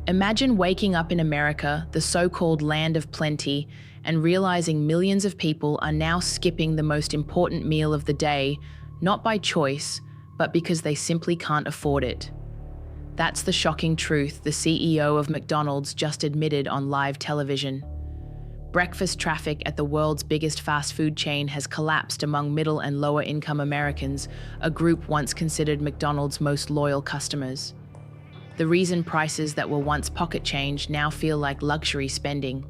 Imagine waking up in America, the so-called land of plenty, and realizing millions of people are now skipping the most important meal of the day, not by choice, but because they simply can't afford it. That's the shocking truth the CEO of McDonald's just admitted on live television. Breakfast traffic at the world's biggest fast food chain has collapsed among middle and lower income Americans, a group once considered McDonald's most loyal customers. The reason prices that were once pocket change now feel like luxury spending.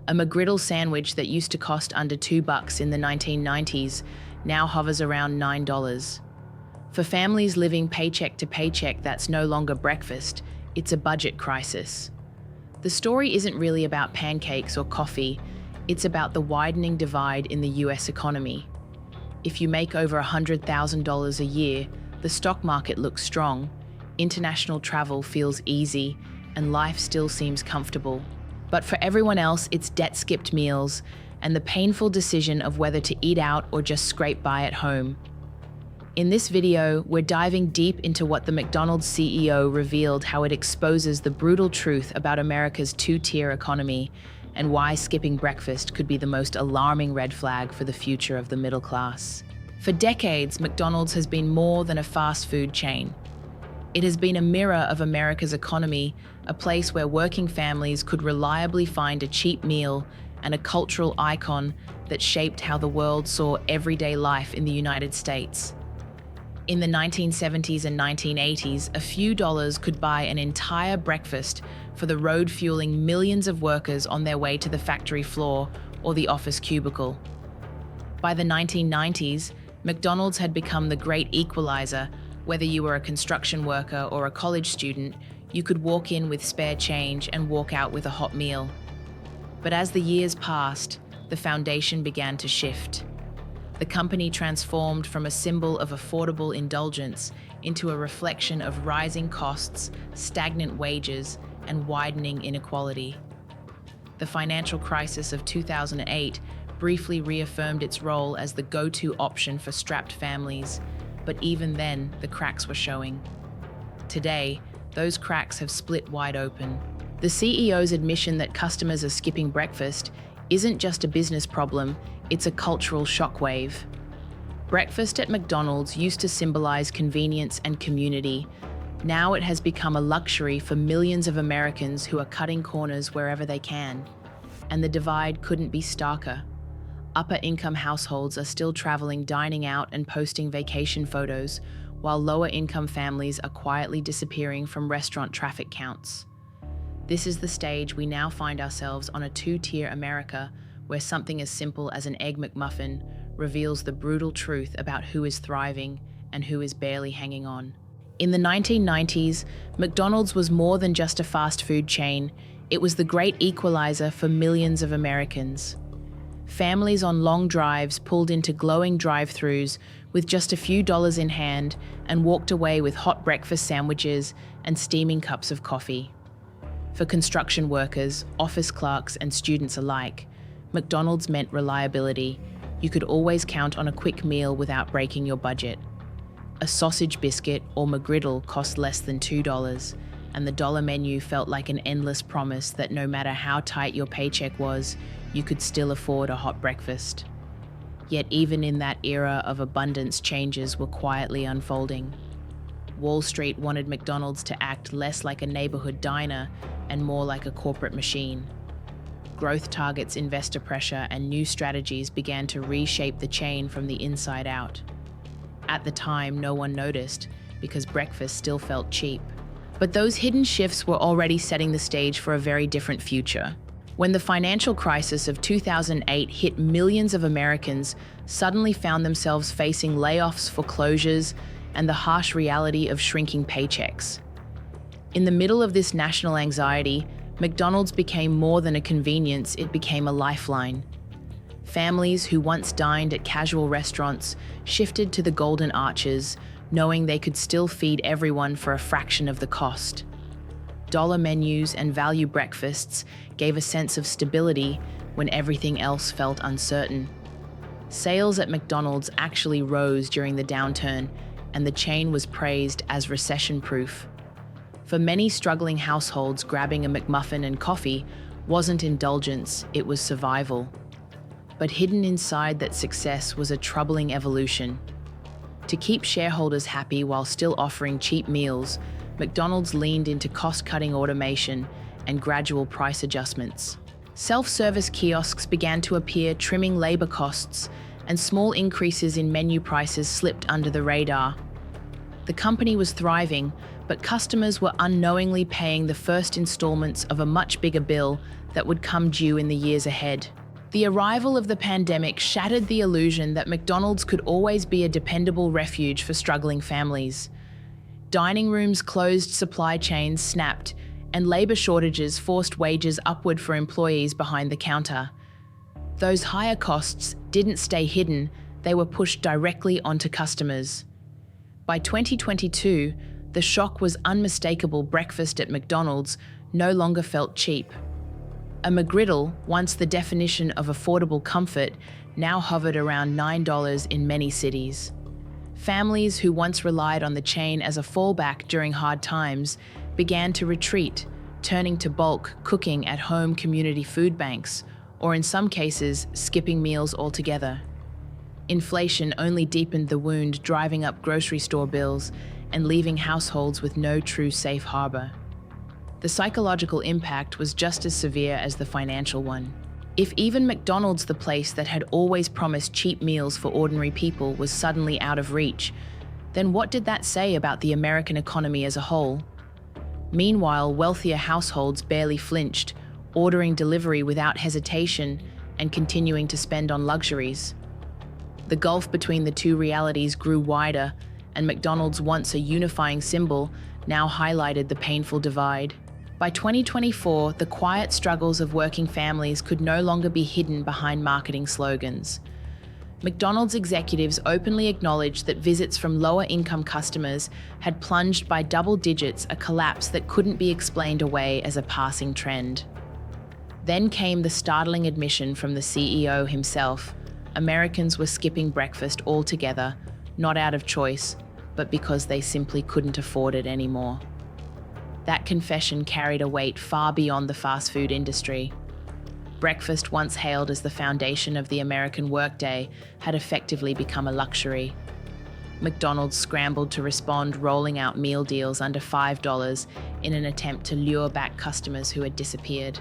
A McGriddle sandwich that used to cost under $2 in the 1990s now hovers around $9. For families living paycheck to paycheck, that's no longer breakfast, it's a budget crisis. The story isn't really about pancakes or coffee, it's about the widening divide in the US economy. If you make over $100,000 a year, the stock market looks strong, international travel feels easy, and life still seems comfortable. But for everyone else, it's debt-skipped meals and the painful decision of whether to eat out or just scrape by at home. In this video, we're diving deep into what the McDonald's CEO revealed, how it exposes the brutal truth about America's two-tier economy and why skipping breakfast could be the most alarming red flag for the future of the middle class. For decades, McDonald's has been more than a fast food chain. It has been a mirror of America's economy, a place where working families could reliably find a cheap meal and a cultural icon that shaped how the world saw everyday life in the United States. In the 1970s and 1980s, a few dollars could buy an entire breakfast for the road fueling millions of workers on their way to the factory floor or the office cubicle. By the 1990s, McDonald's had become the great equalizer. Whether you were a construction worker or a college student, you could walk in with spare change and walk out with a hot meal. But as the years passed, the foundation began to shift. The company transformed from a symbol of affordable indulgence into a reflection of rising costs, stagnant wages, and widening inequality. The financial crisis of 2008 briefly reaffirmed its role as the go-to option for strapped families, but even then, the cracks were showing. Today, those cracks have split wide open. The CEO's admission that customers are skipping breakfast isn't just a business problem, it's a cultural shockwave. Breakfast at McDonald's used to symbolize convenience and community. Now it has become a luxury for millions of Americans who are cutting corners wherever they can. And the divide couldn't be starker. Upper-income households are still traveling, dining out, and posting vacation photos, while lower-income families are quietly disappearing from restaurant traffic counts. This is the stage we now find ourselves on, a two-tier America where something as simple as an Egg McMuffin reveals the brutal truth about who is thriving and who is barely hanging on. In the 1990s, McDonald's was more than just a fast food chain. It was the great equalizer for millions of Americans. Families on long drives pulled into glowing drive-thrus with just a few dollars in hand and walked away with hot breakfast sandwiches and steaming cups of coffee. For construction workers, office clerks, and students alike, McDonald's meant reliability. You could always count on a quick meal without breaking your budget. A sausage biscuit or McGriddle cost less than $2, and the dollar menu felt like an endless promise that no matter how tight your paycheck was, you could still afford a hot breakfast. Yet even in that era of abundance, changes were quietly unfolding. Wall Street wanted McDonald's to act less like a neighborhood diner and more like a corporate machine. Growth targets, investor pressure, and new strategies began to reshape the chain from the inside out. At the time, no one noticed because breakfast still felt cheap. But those hidden shifts were already setting the stage for a very different future. When the financial crisis of 2008 hit, millions of Americans suddenly found themselves facing layoffs, foreclosures, and the harsh reality of shrinking paychecks. In the middle of this national anxiety, McDonald's became more than a convenience, it became a lifeline. Families who once dined at casual restaurants shifted to the Golden Arches, knowing they could still feed everyone for a fraction of the cost. Dollar menus and value breakfasts gave a sense of stability when everything else felt uncertain. Sales at McDonald's actually rose during the downturn, and the chain was praised as recession-proof. For many struggling households, grabbing a McMuffin and coffee wasn't indulgence, it was survival. But hidden inside that success was a troubling evolution. To keep shareholders happy while still offering cheap meals, McDonald's leaned into cost-cutting automation and gradual price adjustments. Self-service kiosks began to appear, trimming labor costs, and small increases in menu prices slipped under the radar. The company was thriving, but customers were unknowingly paying the first installments of a much bigger bill that would come due in the years ahead. The arrival of the pandemic shattered the illusion that McDonald's could always be a dependable refuge for struggling families. Dining rooms closed, supply chains snapped, and labor shortages forced wages upward for employees behind the counter. Those higher costs didn't stay hidden, they were pushed directly onto customers. By 2022, the shock was unmistakable. Breakfast at McDonald's no longer felt cheap. A McGriddle, once the definition of affordable comfort, now hovered around $9 in many cities. Families who once relied on the chain as a fallback during hard times began to retreat, turning to bulk cooking at home community food banks, or in some cases, skipping meals altogether. Inflation only deepened the wound, driving up grocery store bills and leaving households with no true safe harbor. The psychological impact was just as severe as the financial one. If even McDonald's, the place that had always promised cheap meals for ordinary people, was suddenly out of reach, then what did that say about the American economy as a whole? Meanwhile, wealthier households barely flinched, ordering delivery without hesitation and continuing to spend on luxuries. The gulf between the two realities grew wider, and McDonald's, once a unifying symbol, now highlighted the painful divide. By 2024, the quiet struggles of working families could no longer be hidden behind marketing slogans. McDonald's executives openly acknowledged that visits from lower-income customers had plunged by double digits, a collapse that couldn't be explained away as a passing trend. Then came the startling admission from the CEO himself. Americans were skipping breakfast altogether, not out of choice, but because they simply couldn't afford it anymore. That confession carried a weight far beyond the fast food industry. Breakfast, once hailed as the foundation of the American workday, had effectively become a luxury. McDonald's scrambled to respond, rolling out meal deals under $5 in an attempt to lure back customers who had disappeared.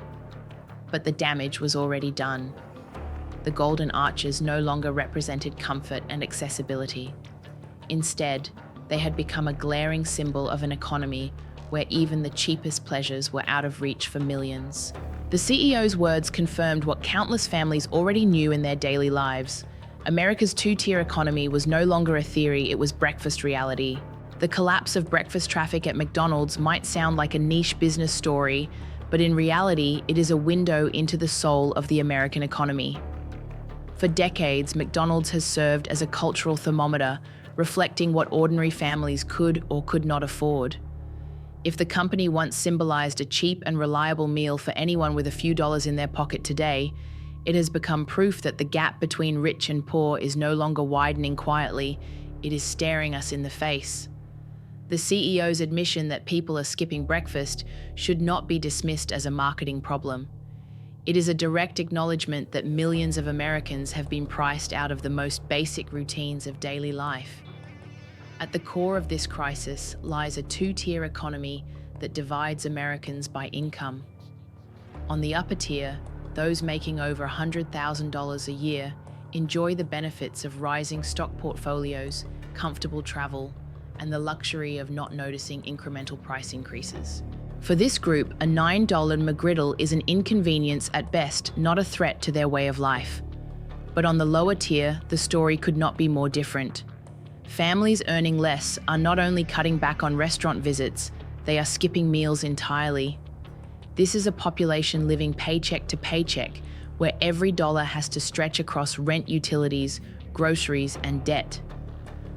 But the damage was already done. The golden arches no longer represented comfort and accessibility. Instead, they had become a glaring symbol of an economy where even the cheapest pleasures were out of reach for millions. The CEO's words confirmed what countless families already knew in their daily lives. America's two-tier economy was no longer a theory, it was breakfast reality. The collapse of breakfast traffic at McDonald's might sound like a niche business story, but in reality, it is a window into the soul of the American economy. For decades, McDonald's has served as a cultural thermometer, reflecting what ordinary families could or could not afford. If the company once symbolized a cheap and reliable meal for anyone with a few dollars in their pocket today, it has become proof that the gap between rich and poor is no longer widening quietly, it is staring us in the face. The CEO's admission that people are skipping breakfast should not be dismissed as a marketing problem. It is a direct acknowledgement that millions of Americans have been priced out of the most basic routines of daily life. At the core of this crisis lies a two-tier economy that divides Americans by income. On the upper tier, those making over $100,000 a year enjoy the benefits of rising stock portfolios, comfortable travel, and the luxury of not noticing incremental price increases. For this group, a $9 McGriddle is an inconvenience at best, not a threat to their way of life. But on the lower tier, the story could not be more different. Families earning less are not only cutting back on restaurant visits, they are skipping meals entirely. This is a population living paycheck to paycheck, where every dollar has to stretch across rent, utilities, groceries, and debt.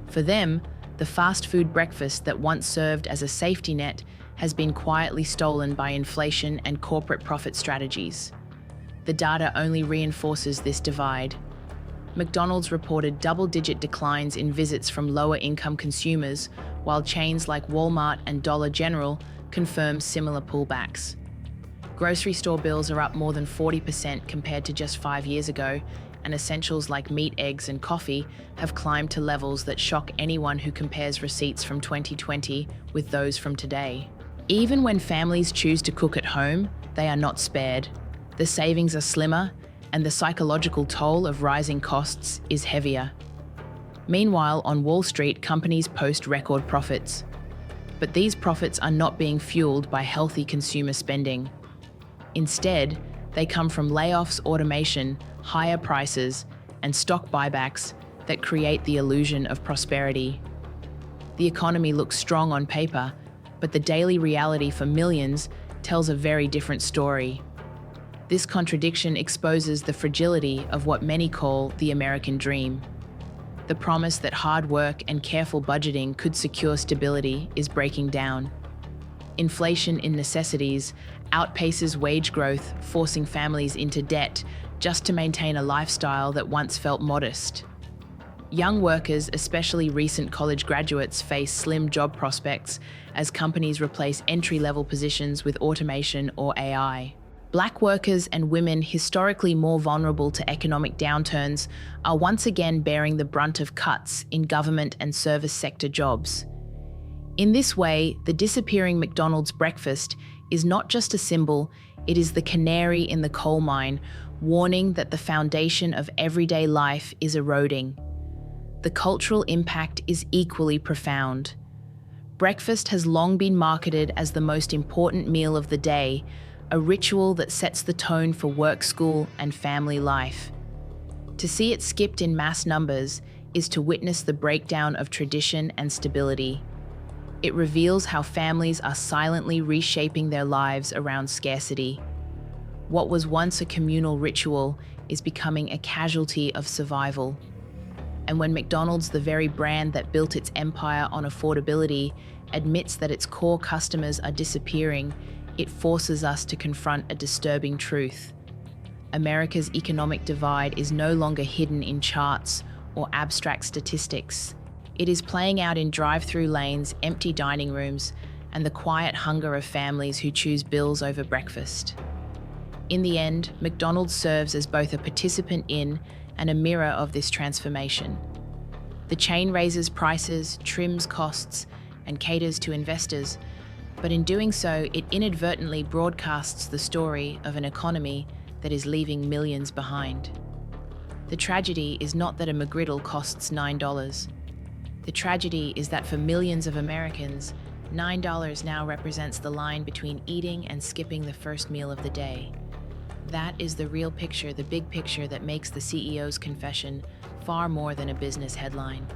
For them, the fast food breakfast that once served as a safety net has been quietly stolen by inflation and corporate profit strategies. The data only reinforces this divide. McDonald's reported double-digit declines in visits from lower-income consumers, while chains like Walmart and Dollar General confirm similar pullbacks. Grocery store bills are up more than 40% compared to just 5 years ago, and essentials like meat, eggs, and coffee have climbed to levels that shock anyone who compares receipts from 2020 with those from today. Even when families choose to cook at home, they are not spared. The savings are slimmer, and the psychological toll of rising costs is heavier. Meanwhile, on Wall Street, companies post record profits. But these profits are not being fueled by healthy consumer spending. Instead, they come from layoffs, automation, higher prices, and stock buybacks that create the illusion of prosperity. The economy looks strong on paper, but the daily reality for millions tells a very different story. This contradiction exposes the fragility of what many call the American dream. The promise that hard work and careful budgeting could secure stability is breaking down. Inflation in necessities outpaces wage growth, forcing families into debt just to maintain a lifestyle that once felt modest. Young workers, especially recent college graduates, face slim job prospects as companies replace entry-level positions with automation or AI. Black workers and women, historically more vulnerable to economic downturns, are once again bearing the brunt of cuts in government and service sector jobs. In this way, the disappearing McDonald's breakfast is not just a symbol, it is the canary in the coal mine, warning that the foundation of everyday life is eroding. The cultural impact is equally profound. Breakfast has long been marketed as the most important meal of the day, a ritual that sets the tone for work, school, and family life. To see it skipped in mass numbers is to witness the breakdown of tradition and stability. It reveals how families are silently reshaping their lives around scarcity. What was once a communal ritual is becoming a casualty of survival. And when McDonald's, the very brand that built its empire on affordability, admits that its core customers are disappearing, it forces us to confront a disturbing truth. America's economic divide is no longer hidden in charts or abstract statistics. It is playing out in drive-through lanes, empty dining rooms, and the quiet hunger of families who choose bills over breakfast. In the end, McDonald's serves as both a participant in and a mirror of this transformation. The chain raises prices, trims costs, and caters to investors, but in doing so, it inadvertently broadcasts the story of an economy that is leaving millions behind. The tragedy is not that a McGriddle costs $9. The tragedy is that for millions of Americans, $9 now represents the line between eating and skipping the first meal of the day. That is the real picture, the big picture that makes the CEO's confession far more than a business headline.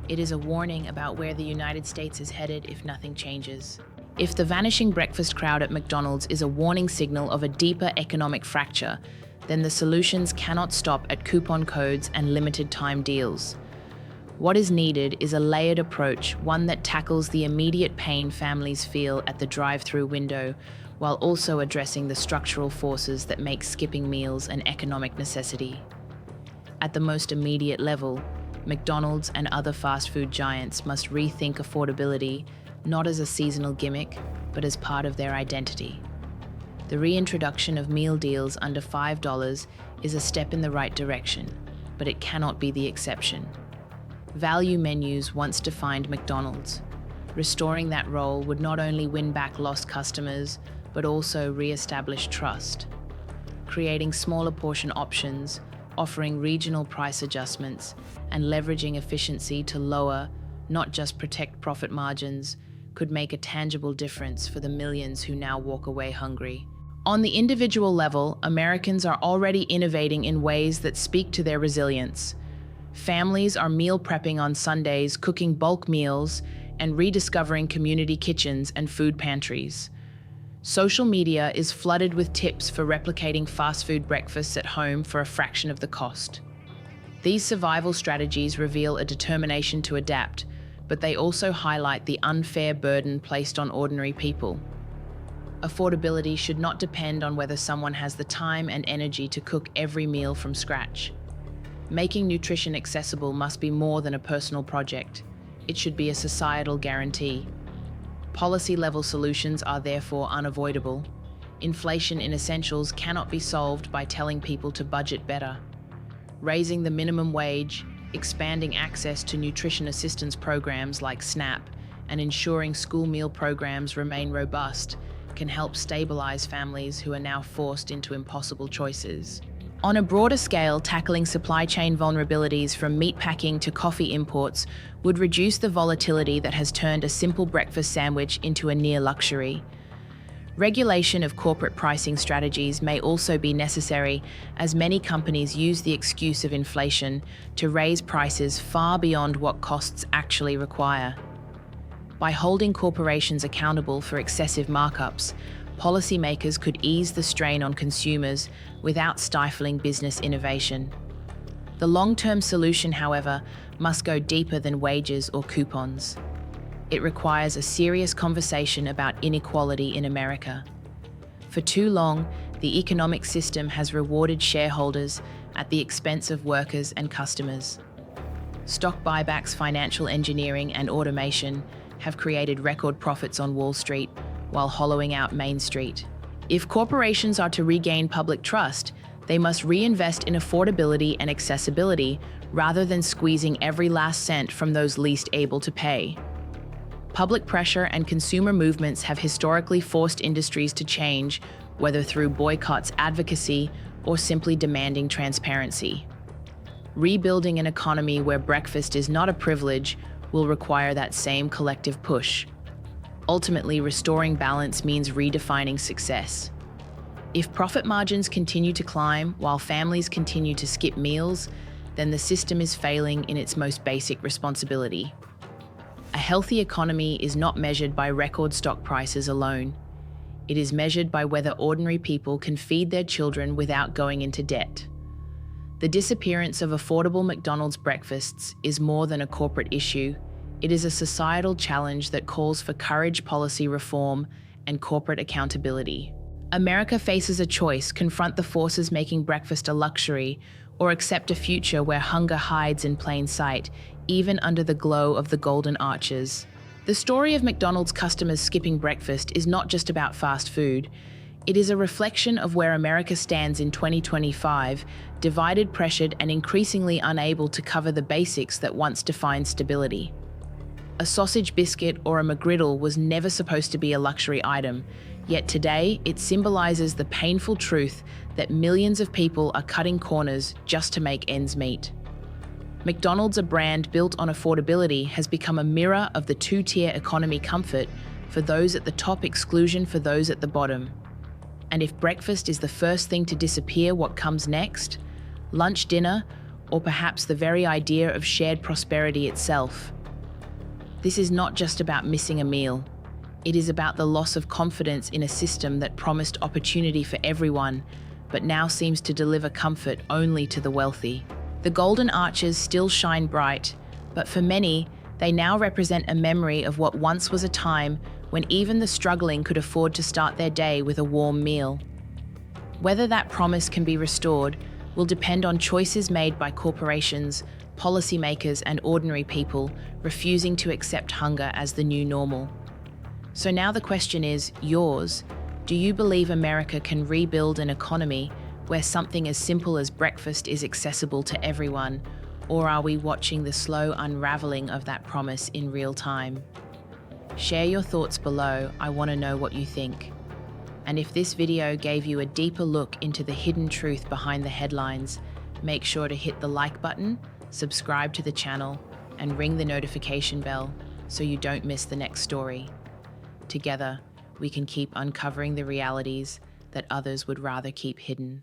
It is a warning about where the United States is headed if nothing changes. If the vanishing breakfast crowd at McDonald's is a warning signal of a deeper economic fracture, then the solutions cannot stop at coupon codes and limited time deals. What is needed is a layered approach, one that tackles the immediate pain families feel at the drive-through window, while also addressing the structural forces that make skipping meals an economic necessity. At the most immediate level, McDonald's and other fast food giants must rethink affordability, not as a seasonal gimmick, but as part of their identity. The reintroduction of meal deals under $5 is a step in the right direction, but it cannot be the exception. Value menus once defined McDonald's. Restoring that role would not only win back lost customers, but also re-establish trust. Creating smaller portion options, offering regional price adjustments, and leveraging efficiency to lower, not just protect profit margins, could make a tangible difference for the millions who now walk away hungry. On the individual level, Americans are already innovating in ways that speak to their resilience. Families are meal prepping on Sundays, cooking bulk meals, and rediscovering community kitchens and food pantries. Social media is flooded with tips for replicating fast food breakfasts at home for a fraction of the cost. These survival strategies reveal a determination to adapt, but they also highlight the unfair burden placed on ordinary people. Affordability should not depend on whether someone has the time and energy to cook every meal from scratch. Making nutrition accessible must be more than a personal project. It should be a societal guarantee. Policy-level solutions are therefore unavoidable. Inflation in essentials cannot be solved by telling people to budget better. Raising the minimum wage, expanding access to nutrition assistance programs like SNAP, and ensuring school meal programs remain robust can help stabilize families who are now forced into impossible choices. On a broader scale, tackling supply chain vulnerabilities from meatpacking to coffee imports would reduce the volatility that has turned a simple breakfast sandwich into a near luxury. Regulation of corporate pricing strategies may also be necessary, as many companies use the excuse of inflation to raise prices far beyond what costs actually require. By holding corporations accountable for excessive markups, policymakers could ease the strain on consumers without stifling business innovation. The long-term solution, however, must go deeper than wages or coupons. It requires a serious conversation about inequality in America. For too long, the economic system has rewarded shareholders at the expense of workers and customers. Stock buybacks, financial engineering, and automation have created record profits on Wall Street while hollowing out Main Street. If corporations are to regain public trust, they must reinvest in affordability and accessibility rather than squeezing every last cent from those least able to pay. Public pressure and consumer movements have historically forced industries to change, whether through boycotts, advocacy, or simply demanding transparency. Rebuilding an economy where breakfast is not a privilege will require that same collective push. Ultimately, restoring balance means redefining success. If profit margins continue to climb while families continue to skip meals, then the system is failing in its most basic responsibility. A healthy economy is not measured by record stock prices alone. It is measured by whether ordinary people can feed their children without going into debt. The disappearance of affordable McDonald's breakfasts is more than a corporate issue. It is a societal challenge that calls for courage, policy reform, and corporate accountability. America faces a choice: confront the forces making breakfast a luxury, or accept a future where hunger hides in plain sight, even under the glow of the golden arches. The story of McDonald's customers skipping breakfast is not just about fast food. It is a reflection of where America stands in 2025, divided, pressured, and increasingly unable to cover the basics that once defined stability. A sausage biscuit or a McGriddle was never supposed to be a luxury item, yet today it symbolizes the painful truth that millions of people are cutting corners just to make ends meet. McDonald's, a brand built on affordability, has become a mirror of the two-tier economy: comfort for those at the top, exclusion for those at the bottom. And if breakfast is the first thing to disappear, what comes next? Lunch, dinner, or perhaps the very idea of shared prosperity itself? This is not just about missing a meal. It is about the loss of confidence in a system that promised opportunity for everyone, but now seems to deliver comfort only to the wealthy. The golden arches still shine bright, but for many, they now represent a memory of what once was a time when even the struggling could afford to start their day with a warm meal. Whether that promise can be restored will depend on choices made by corporations, policymakers, and ordinary people refusing to accept hunger as the new normal. So now the question is yours. Do you believe America can rebuild an economy where something as simple as breakfast is accessible to everyone, or are we watching the slow unraveling of that promise in real time? Share your thoughts below. I want to know what you think. And if this video gave you a deeper look into the hidden truth behind the headlines, make sure to hit the like button, subscribe to the channel, and ring the notification bell so you don't miss the next story. Together, we can keep uncovering the realities that others would rather keep hidden.